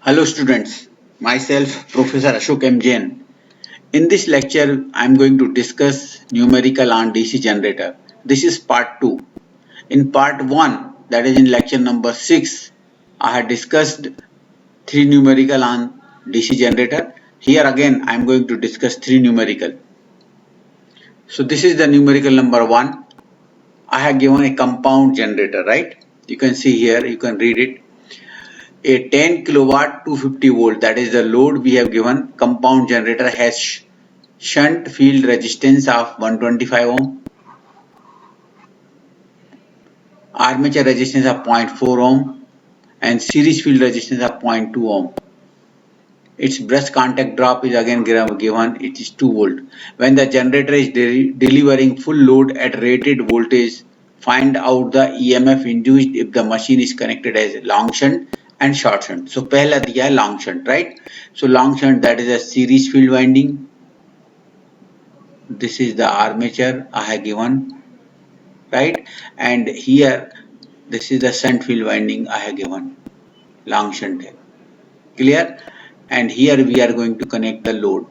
Hello students, myself Professor Ashok M. Jain. In this lecture, I am going to discuss numerical on DC generator. This is part 2. In part 1, that is in lecture number 6, I had discussed 3 numerical on DC generator. Here again, I am going to discuss 3 numerical. So this is the numerical number 1. I have given a compound generator, right? You can see here, you can read it. A 10 kilowatt 250 volt, that is the load we have given. Compound generator has shunt field resistance of 125 ohm, armature resistance of 0.4 ohm, and series field resistance of 0.2 ohm. Its brush contact drop is again given, it is 2 volt. When the generator is delivering full load at rated voltage, find out the EMF induced if the machine is connected as long shunt and short shunt. So पहला दिया है long shunt, right? So long shunt, that is a series field winding. This is the armature I have given, right? And here this is the shunt field winding I have given, long shunt. Clear? And here we are going to connect the load.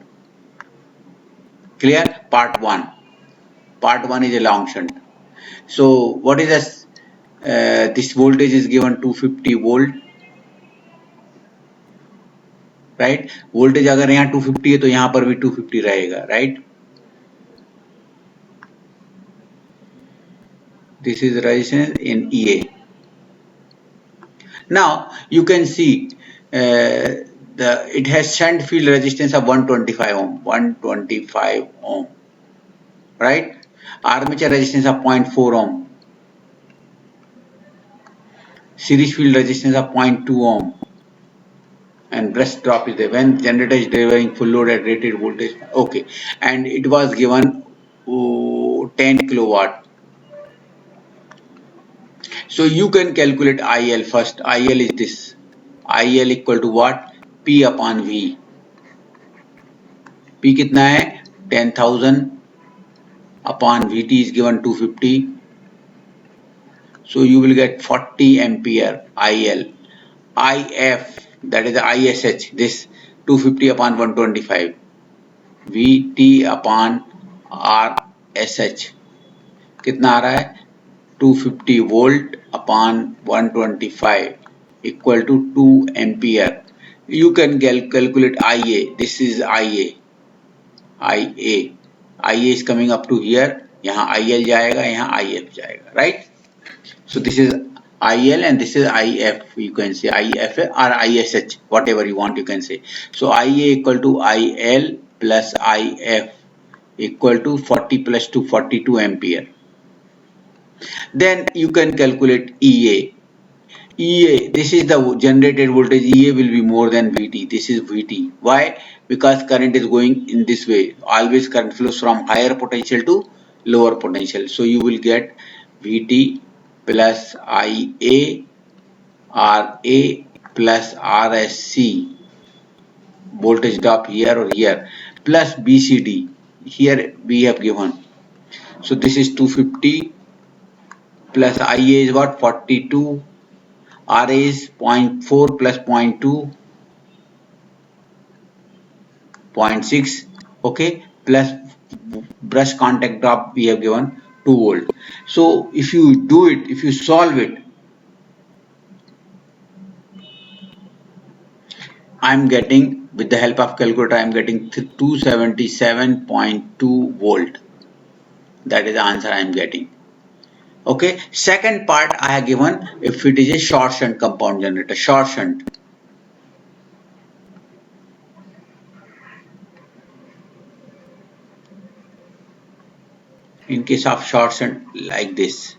Clear? Part 1. Part 1 is a long shunt. So what is this? This voltage is given 250 volt, right? Voltage अगर यहाँ 250 है तो यहाँ पर भी 250 रहेगा, right? This is resistance in EA. Now you can see it has shunt field resistance of 125 ohm, right? Armature resistance of 0.4 ohm, series field resistance of 0.2 ohm, and brush drop is there when generator is delivering full load at rated voltage. Okay, and it was given 10 kilowatt. So you can calculate IL first. IL is this. IL equal to what? P upon V. P कितना है? 10,000 upon VT is given 250. So you will get 40 ampere IL. IF, that is the ISH, this 250 upon 125. VT upon RSH. कितना आ रहा है? 250 volt upon 125 equal to 2 ampere. You can calculate IA. This is IA. IA is coming up to here. यहाँ IL जाएगा, यहाँ IF जाएगा, right? So this is IL and this is IF. You can say IF or ISH, whatever you want you can say. So IA equal to IL plus IF equal to 40 plus 2, 42 ampere. Then you can calculate EA. EA, this is the generated voltage. EA will be more than VT. This is VT. Why? Because current is going in this way. Always current flows from higher potential to lower potential. So you will get VT plus IA RA plus RSC, voltage drop here or here, plus BCD. Here we have given. So this is 250 plus IA is what? 42. RA is 0.4 plus 0.2, 0.6, okay, plus brush contact drop we have given 2 volt. So if you do it, if you solve it, I am getting, with the help of calculator, I am getting 277.2 volt. That is the answer I am getting. Okay, second part I have given if it is a short shunt compound generator, short shunt. In case of short shunt, like this.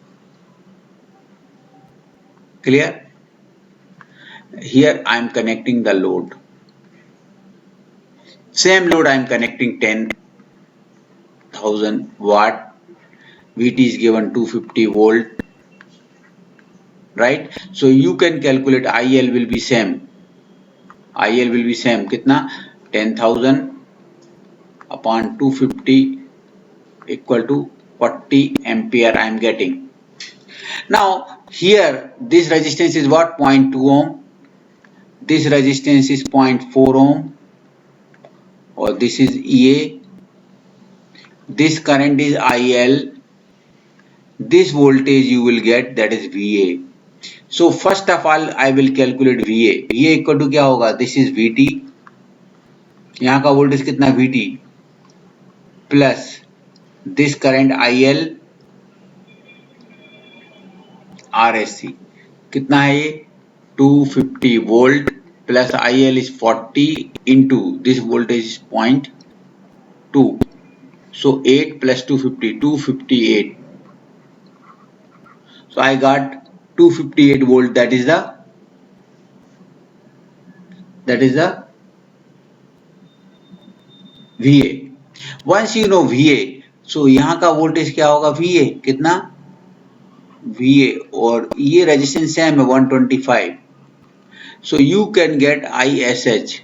Clear? Here I am connecting the load. Same load I am connecting 10,000 watt. VT is given 250 volt. Right? So you can calculate IL will be same. IL will be same. कितना? 10,000 upon 250 equal to 40 ampere I am getting. Now here this resistance is what? 0.2 ohm. this resistance is 0.4 ohm, or this is EA, this current is IL, this voltage you will get, that is VA. So first of all I will calculate VA. VA equal to क्या होगा? This is VT, यहाँ का voltage कितना? VT plus this current IL RSC कितना है ये? 250 volt plus IL is 40 into this voltage is 0.2. So 8 plus 250, 258. So I got 258 volt. That is the VA. Once you know VA, so यहाँ का voltage क्या होगा? VA कितना? VA और ये resistance है 125. So you can get ISH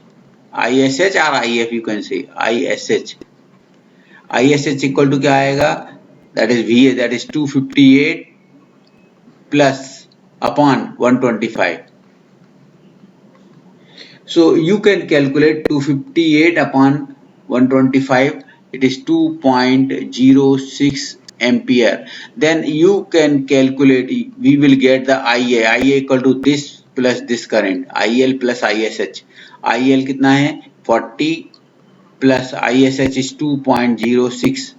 or IF, you can say ISH. ISH equal to क्या आएगा? That is VA, that is 258 plus upon 125. So you can calculate 258 upon 125. It is 2.06 ampere. Then you can calculate. We will get the IA. IA equal to this plus this current. IL plus ISH. IL कितना है? 40 plus ISH is 2.06.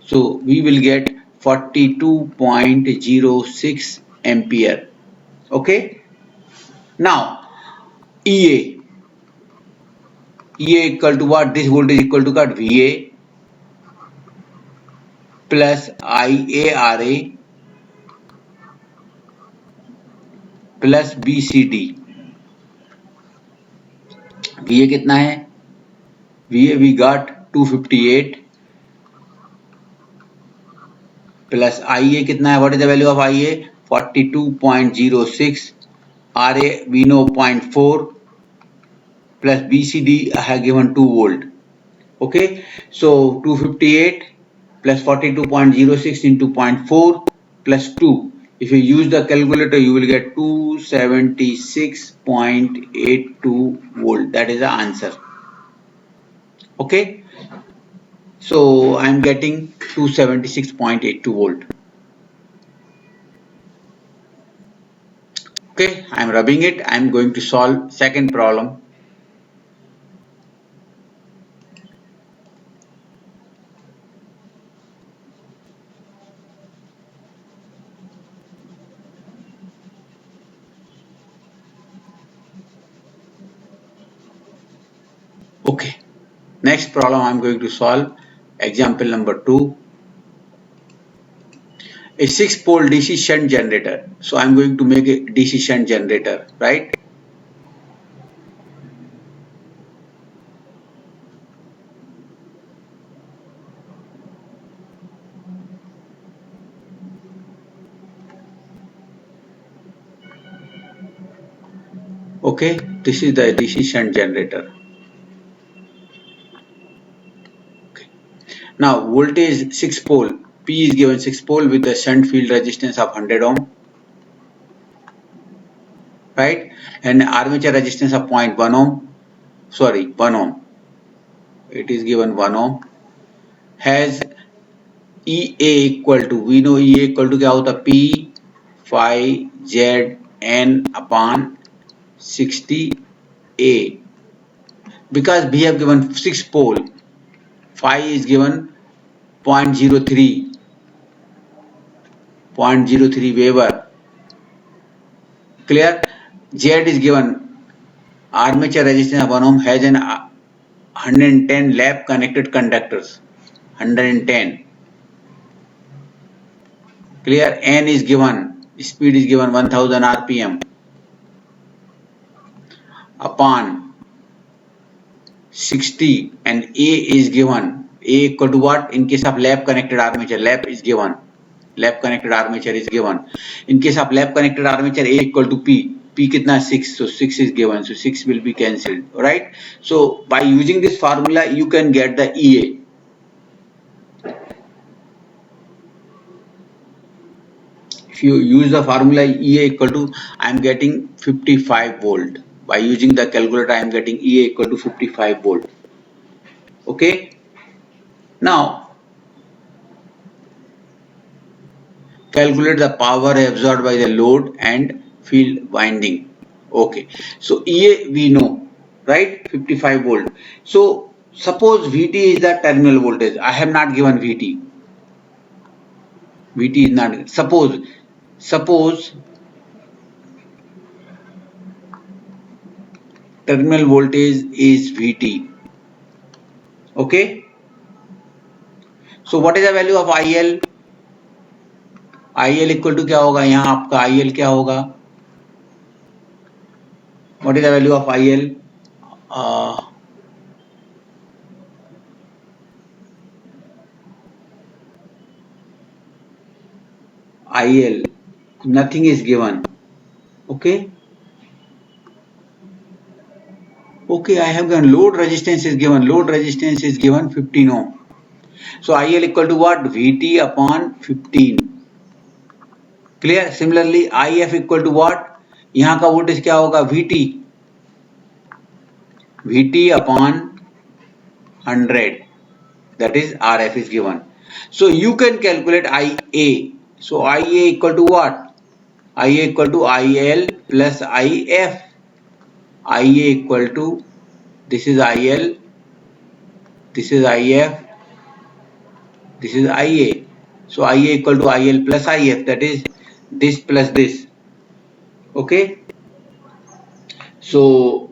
So we will get 42.06 ampere. Okay. Now EA equal to what? This voltage equal to what? VA plus IARA plus BCD. VA कितना है? VA we got 258 plus IA कितना है? What is the value of IA? 42.06. RA we know 0.4 plus BCD I have given 2 volt. Okay, so 258 plus 42.06 into 0.4 plus 2. If you use the calculator, you will get 276.82 volt. That is the answer. Okay, so I am getting 276.82 volt. Okay, I am rubbing it. I am going to solve second problem. Okay, next problem I am going to solve. Example number 2. A 6-pole DC shunt generator. So I am going to make a DC shunt generator, right? Okay, this is the DC shunt generator. Okay. Now voltage 6 pole, P is given 6 pole with the shunt field resistance of 100 ohm, right? And armature resistance of 0.1 ohm, sorry 1 ohm. It is given 1 ohm. Has EA equal to, we know EA equal to क्या होता? P phi Z N upon 60A. Because we have given 6 pole, phi is given 0.03 Weber. Clear? Z is given armature resistance of 1 ohm, has an 110 lap connected conductors, 110. Clear? N is given, speed is given 1000 rpm upon 60, and A is given. A equal to what? In case of lap connected armature, lap is given. Lap connected armature is given. In case of lap connected armature, A equal to P. P kitna? 6. So 6 is given. So 6 will be cancelled. Right? So by using this formula, you can get the EA. If you use the formula EA equal to, I am getting 55 volt. By using the calculator, I am getting EA equal to 55 volt. Okay. Now, calculate the power absorbed by the load and field winding. Okay. So EA we know, right? 55 volt. So suppose VT is the terminal voltage. I have not given VT. VT is not. Suppose terminal voltage is VT. Okay. So what is the value of IL? IL equal to क्या होगा? यहाँ आपका IL क्या होगा? What is the value of IL? IL, nothing is given. Okay. Okay, I have given load resistance is given. Load resistance is given 15 ohm. So IL equal to what? VT upon 15. Clear? Similarly, IF equal to what? यहाँ का voltage क्या होगा? VT. VT upon 100. That is RF is given. So you can calculate IA. So IA equal to what? IA equal to IL plus IF. IA equal to, this is IL, this is IF, this is IA. So IA equal to IL plus IF, that is this plus this. Okay. So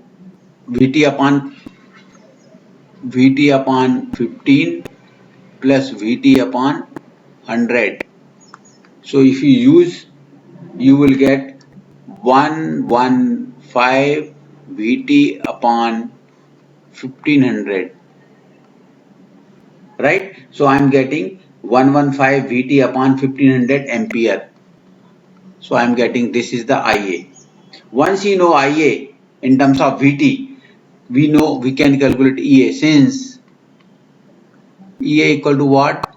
VT upon 15 plus VT upon 100. So if you use, you will get 115 VT upon 1500. Right? So I am getting 115 VT upon 1500 ampere. So I am getting, this is the IA. Once you know IA in terms of VT, we know we can calculate EA, since EA equal to what?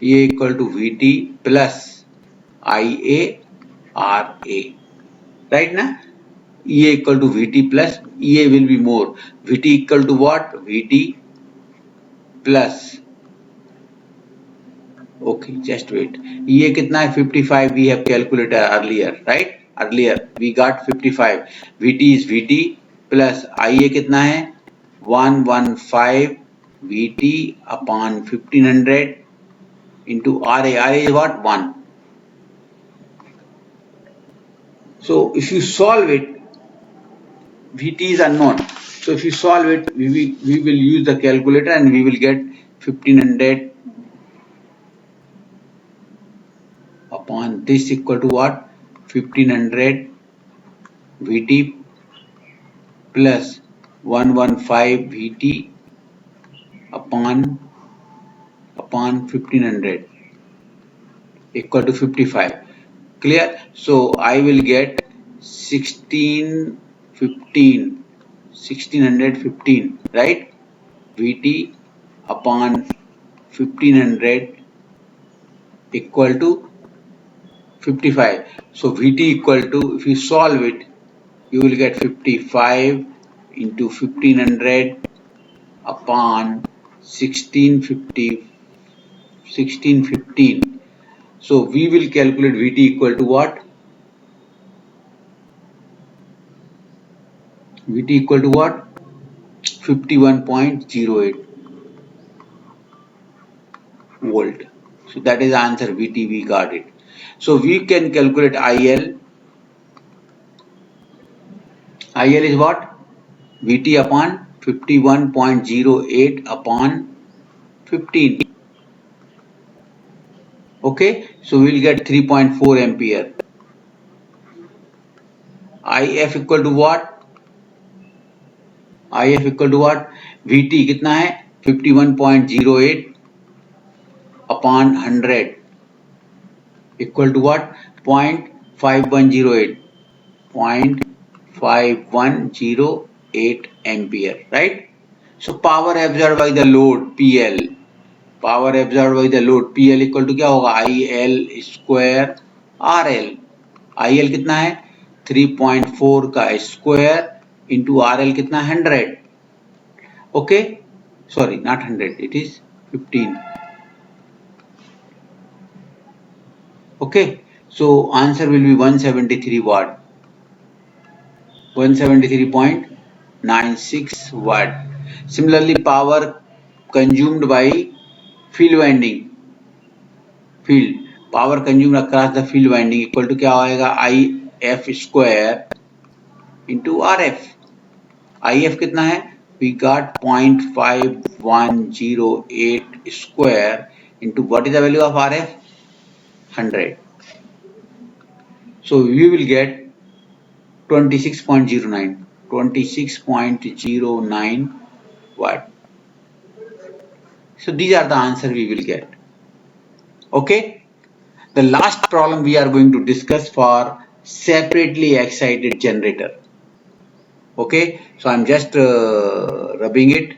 EA equal to VT plus IA RA. Right now? EA equal to VT plus EA will be more. VT equal to what? VT plus. Okay, just wait. EA कितना है? 55. We have calculated earlier, right? Earlier we got 55. VT is VT plus IA कितना है? 115 VT upon 1500 into RA. RA is what? 1. So if you solve it, VT is unknown. So if you solve it, we will use the calculator and we will get 1500 upon this equal to what? 1500 VT plus 115 VT upon 1500 equal to 55. Clear? So I will get 1615, right? VT upon 1500 equal to 55. So VT equal to, if you solve it, you will get 55 into 1500 upon 1615. So we will calculate VT equal to what? VT equal to what? 51.08 volt. So that is the answer. VT, we got it. So we can calculate IL. IL is what? VT upon 51.08 upon 15. Okay, so we will get 3.4 ampere. IF equal to what? IF equal to what? VT कितना है? 51.08 upon 100 equal to what? 0.5108. 0.5108 ampere, right? So power absorbed by the load PL. Power absorbed by the load PL equal to क्या होगा? IL square RL. IL कितना है? 3.4 4 का square into RL कितना 100. Okay, sorry, not 100, it is 15. Okay, so answer will be 173 watt, 173.96 watt. Similarly, power consumed by field winding, power consumed across the field winding equal to क्या आएगा IF square into RF. IF कितना है? We got 0.5108 square into what is the value of RF? 100. So we will get 26.09 watt. So these are the answer we will get. Okay. The last problem we are going to discuss for separately excited generator. Okay. So I'm just rubbing it.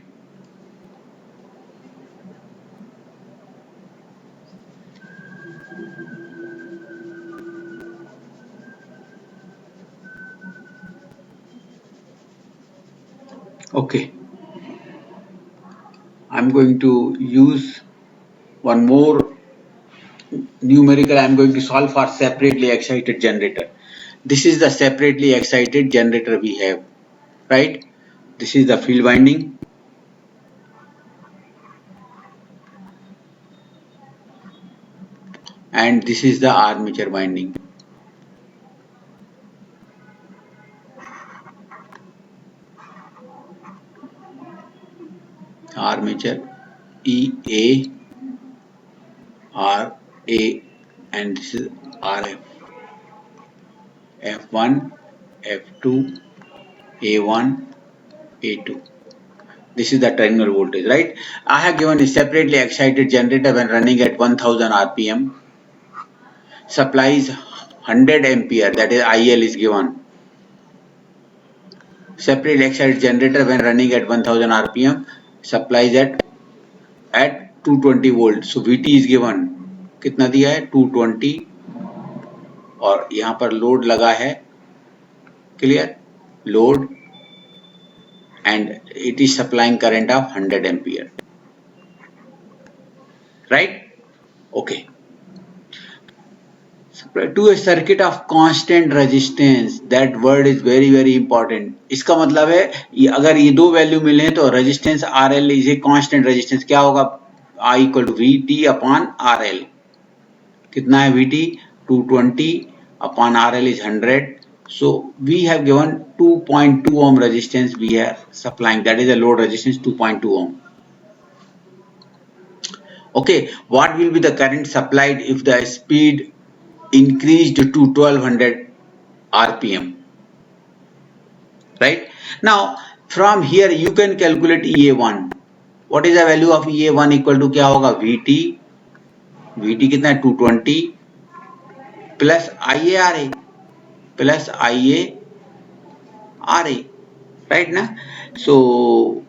Okay. I'm going to use one more numerical. I'm going to solve for separately excited generator. This is the separately excited generator we have, right? This is the field winding. And this is the armature winding. Armature EA, RA, and this is RF. F1, F2, A1, A2. This is the terminal voltage, right? I have given a separately excited generator when running at 1000 RPM. Supplies 100 ampere, that is IL is given. Separately excited generator when running at 1000 RPM supplies at 220 volt. So VT is given. कितना दिया है 220 और यहाँ पर load लगा है clear load and it is supplying current of 100 ampere, right? Okay. To a circuit of constant resistance, that word is very important. इसका मतलब है अगर ये दो वैल्यू मिले तो resistance RL is a constant resistance क्या होगा I equal to VT upon RL. कितना है VT 220 upon RL is 100. So we have given 2.2 ohm resistance we are supplying, that is a load resistance 2.2 ohm. Okay, what will be the current supplied if the speed increased to 1200 RPM, right? Now from here you can calculate EA1. What is the value of EA1 equal to क्या होगा VT कितना है 220 plus IARA plus IARA, right ना? So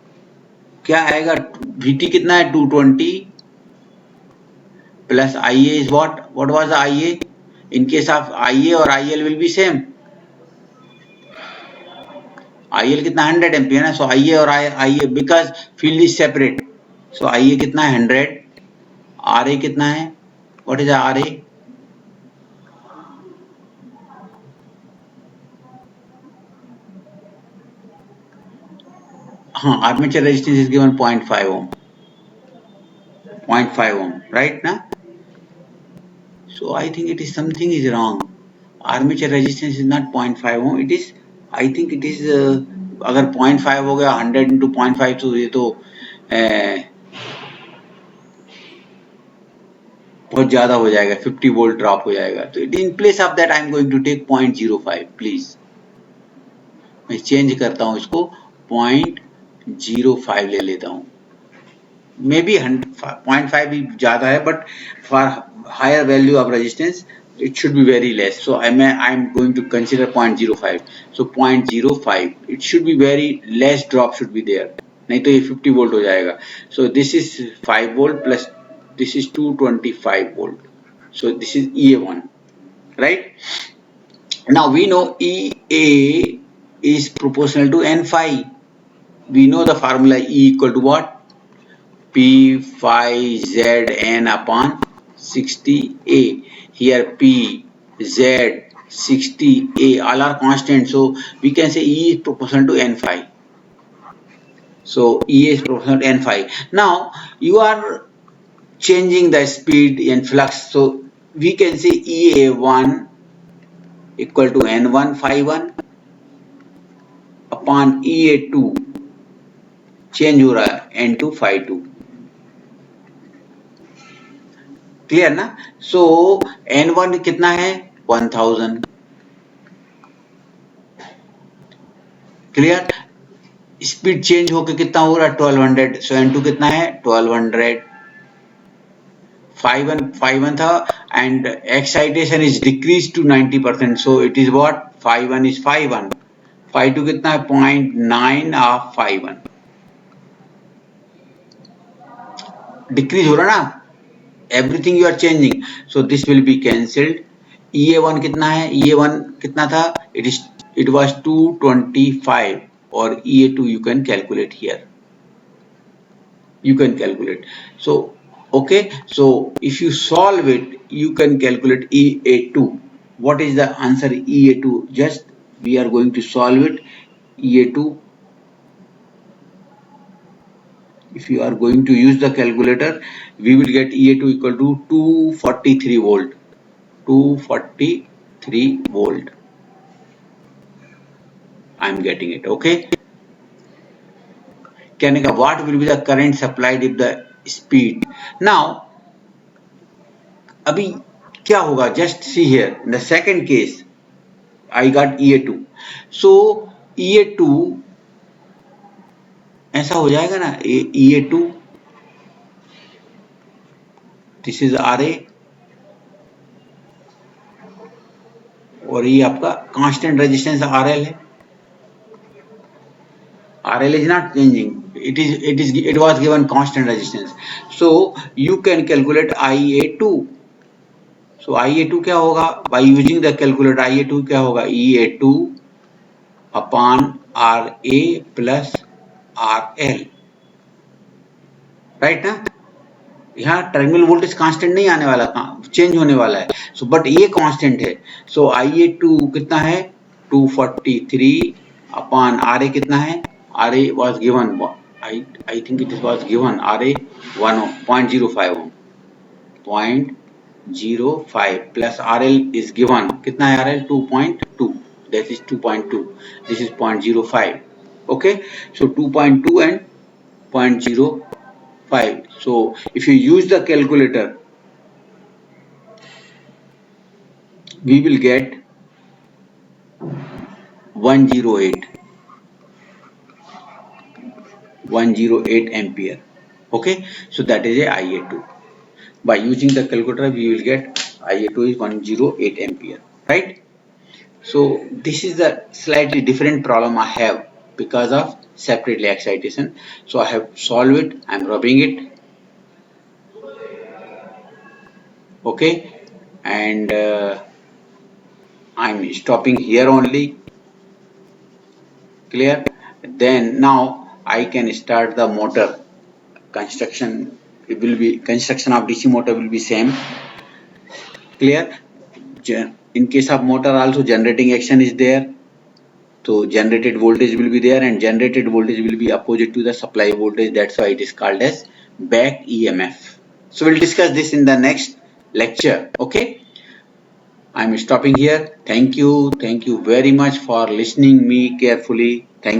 क्या आएगा VT कितना है 220 plus IA is what was the IA? In case of IA or IL will be same. IL कितना 100 एम्पियर है, so IA और IA because field is separate, so IA कितना है 100, RA कितना है, what is RA? हाँ, armature resistance is given 0.5 ohm, 0.5 ohm, right ना? So I think it is something is wrong. Armature resistance is not 0.5 ohm, it is I think it is अगर 0.5 हो गया 100 into 0.5 तो ये तो बहुत ज्यादा हो जाएगा 50 वोल्ट ड्रॉप हो जाएगा. तो in place of that I am going to take 0.05 please. मैं चेंज करता हूं इसको 0.05 ले लेता हूं. मे बी 0.5 भी ज्यादा है but for higher value of resistance it should be very less, so I am going to consider 0.05. so 0.05 it should be very less drop should be there, नहीं तो ये 50 वोल्ट हो जाएगा. so this is 5 volt plus this is 225 volt, so this is EA1, right? Now we know EA is proportional to N phi. We know the formula E equal to what? P phi Zn upon 60A. Here P, Z, 60A all are constant. So we can say E is proportional to N phi. So E is proportional to N phi. Now you are changing the speed and flux. So we can say EA1 equal to N1 phi 1 upon EA2 change हो रहा है N2 phi 2. Clear ना? सो N1 कितना है 1000. Clear? Speed change होकर कितना हो रहा है 1200. सो N2 कितना है 1200. phi 1 था and excitation is decreased to 90%. so it is what phi 1 is phi 1. phi 2 कितना है 0.9 of phi 1. डिक्रीज हो रहा ना, everything you are changing, so this will be cancelled. EA1 कितना है? EA1 कितना था? It was 225 और EA2 you can calculate here. You can calculate. So okay, so if you solve it, you can calculate EA2. What is the answer EA2? Just we are going to solve it. EA2. If you are going to use the calculator, we will get EA2 equal to 243 volt. 243 volt. I am getting it. Okay. Kanika, what will be the current supplied if the speed? Now, अभी क्या होगा? Just see here. In the second case, I got EA2. So EA2 ऐसा हो जाएगा ना, EA2 this is RA और ये आपका कांस्टेंट रेजिस्टेंस RL है. RL is not changing. It was given constant resistance. So you can calculate IA2. So IA2 क्या होगा? By using the calculator, IA2 क्या होगा? EA2 upon RA plus RL. Right ना? यहाँ टर्मिनल वोल्टेज कांस्टेंट नहीं आने वाला, चेंज होने वाला है. सो बट ये कांस्टेंट है. सो IA2 कितना है 243 अपॉन RA कितना है? RA was given, I think it was given RA 0.05 ohm. 0.05 plus RL is given, कितना है RL 2.2. that is 2.2. this is 0.05. okay, so 2.2 and 0.05. so if you use the calculator, we will get 108 ampere. okay, so that is a IA2. By using the calculator, we will get IA2 is 108 ampere, right? So this is the slightly different problem I have because of separately excitation. So I have solved it. I am rubbing it. Okay, and I am stopping here only. Clear? Then now I can start the motor construction. It will be construction of DC motor will be same. Clear? In case of motor also generating action is there, so generated voltage will be there, and generated voltage will be opposite to the supply voltage. That's why it is called as back EMF. So we'll discuss this in the next lecture. Okay, I'm stopping here. Thank you very much for listening me carefully. Thank you.